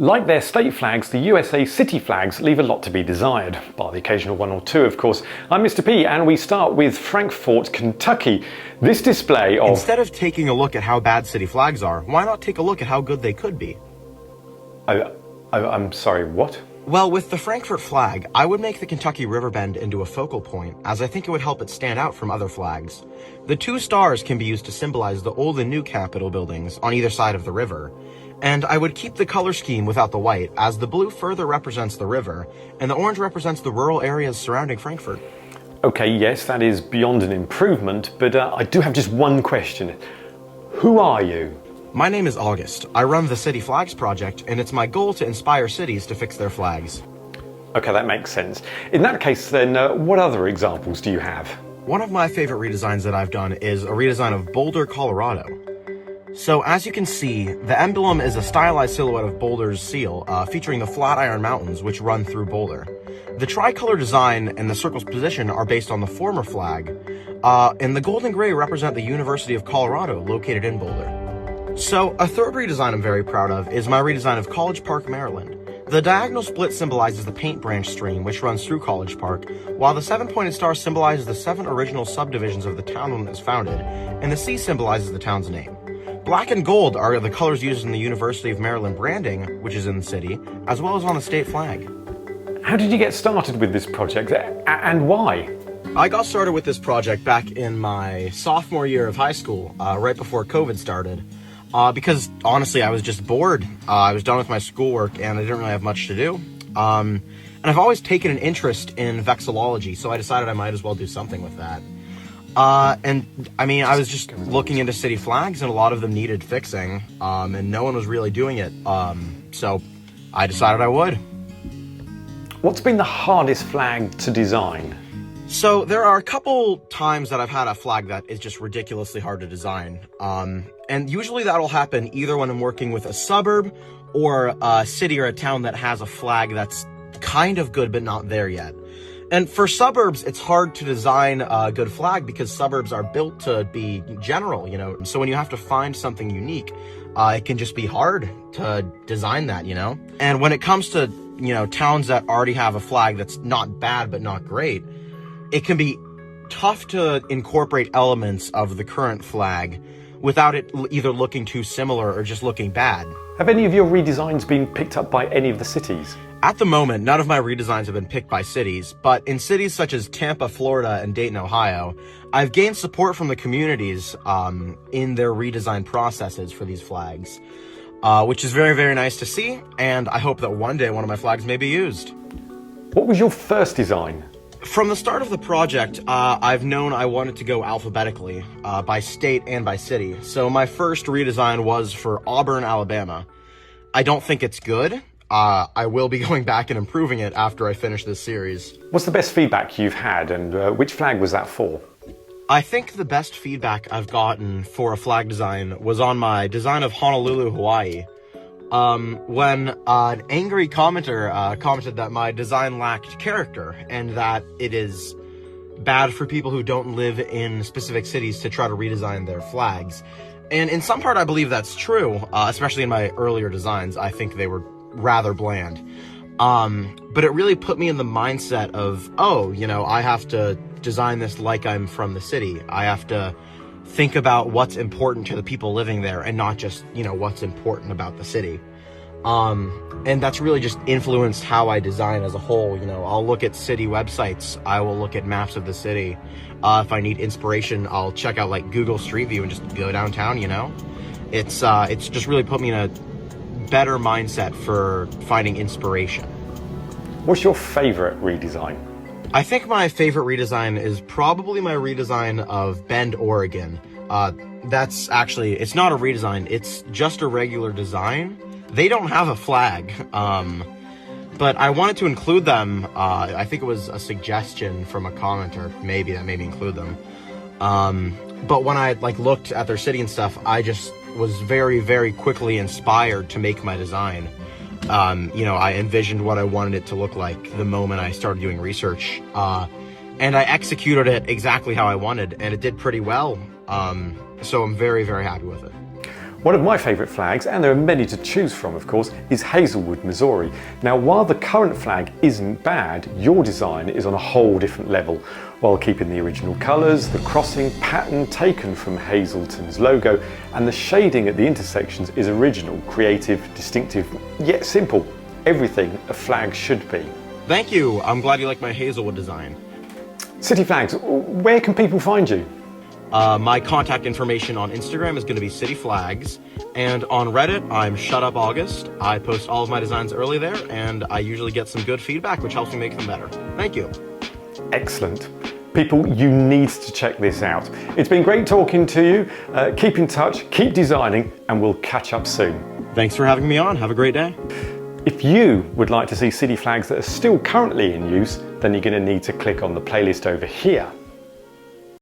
Like their state flags, the USA city flags leave a lot to be desired, bar the occasional one or two, of course. I'm Mr. P, and we start with Frankfort, Kentucky. This display of... Instead of taking a look at how bad city flags are, why not take a look at how good they could be? I'm sorry, what? Well, with the Frankfort flag, I would make the Kentucky Riverbend into a focal point, as I think it would help it stand out from other flags. The two stars can be used to symbolize the old and new Capitol buildings on either side of the river. And I would keep the color scheme without the white, as the blue further represents the river, and the orange represents the rural areas surrounding Frankfort. Okay, yes, that is beyond an improvement, but I do have just one question. Who are you? My name is August. I run the City Flags Project, and it's my goal to inspire cities to fix their flags. Okay, that makes sense. In that case, then, what other examples do you have? One of my favorite redesigns that I've done is a redesign of Boulder, Colorado. So as you can see, the emblem is a stylized silhouette of Boulder's seal, featuring the Flatiron Mountains, which run through Boulder. The tricolor design and the circle's position are based on the former flag, and the gold and gray represent the University of Colorado, located in Boulder. So a third redesign I'm very proud of is my redesign of College Park, Maryland. The diagonal split symbolizes the Paint Branch stream, which runs through College Park, while the seven-pointed star symbolizes the 7 original subdivisions of the town when it was founded, and the C symbolizes the town's name. Black and gold are the colors used in the University of Maryland branding, which is in the city, as well as on the state flag. How did you get started with this project, and why? I got started with this project back in my sophomore year of high school, right before COVID started, because honestly I was just bored. I was done with my schoolwork and I didn't really have much to do. And I've always taken an interest in vexillology, so I decided I might as well do something with that. And I mean, I was just looking into city flags and a lot of them needed fixing, and no one was really doing it. So I decided I would. What's been the hardest flag to design? So there are a couple times that I've had a flag that is just ridiculously hard to design. And usually that'll happen either when I'm working with a suburb or a city or a town that has a flag that's kind of good, but not there yet. And for suburbs, it's hard to design a good flag because suburbs are built to be general, you know? So when you have to find something unique, it can just be hard to design that, you know? And when it comes to, you know, towns that already have a flag that's not bad, but not great, it can be tough to incorporate elements of the current flag without it either looking too similar or just looking bad. Have any of your redesigns been picked up by any of the cities? At the moment, none of my redesigns have been picked by cities, but in cities such as Tampa, Florida, and Dayton, Ohio, I've gained support from the communities in their redesign processes for these flags, which is very, very nice to see, and I hope that one day one of my flags may be used. What was your first design? From the start of the project, I've known I wanted to go alphabetically, by state and by city. So my first redesign was for Auburn, Alabama. I don't think it's good. I will be going back and improving it after I finish this series. What's the best feedback you've had, and which flag was that for? I think the best feedback I've gotten for a flag design was on my design of Honolulu, Hawaii. When an angry commenter commented that my design lacked character and that it is bad for people who don't live in specific cities to try to redesign their flags. And in some part I believe that's true, especially in my earlier designs. I think they were rather bland. But it really put me in the mindset of, oh, you know, I have to design this like I'm from the city. I have to think about what's important to the people living there and not just, you know, what's important about the city. And that's really just influenced how I design as a whole. You know, I'll look at city websites. I will look at maps of the city. If I need inspiration, I'll check out like Google Street View and just go downtown, you know? It's just really put me in a better mindset for finding inspiration. What's your favorite redesign? I think my favorite redesign is probably my redesign of Bend, Oregon. That's actually, it's not a redesign, it's just a regular design. They don't have a flag, but I wanted to include them. I think it was a suggestion from a commenter, maybe, that made me include them. But when I looked at their city and stuff, I just was very, very quickly inspired to make my design. You know, I envisioned what I wanted it to look like the moment I started doing research, and I executed it exactly how I wanted, and it did pretty well. So I'm very, very happy with it. One of my favourite flags, and there are many to choose from of course, is Hazelwood, Missouri. Now while the current flag isn't bad, your design is on a whole different level. While keeping the original colours, the crossing pattern taken from Hazelton's logo, and the shading at the intersections is original, creative, distinctive, yet simple. Everything a flag should be. Thank you. I'm glad you like my Hazelwood design. City Flags, where can people find you? My contact information on Instagram is going to be City Flags, and on Reddit, I'm Shut Up August. I post all of my designs early there, and I usually get some good feedback, which helps me make them better. Thank you. Excellent. People, you need to check this out. It's been great talking to you. Keep in touch, keep designing, and we'll catch up soon. Thanks for having me on. Have a great day. If you would like to see city flags that are still currently in use, then you're going to need to click on the playlist over here.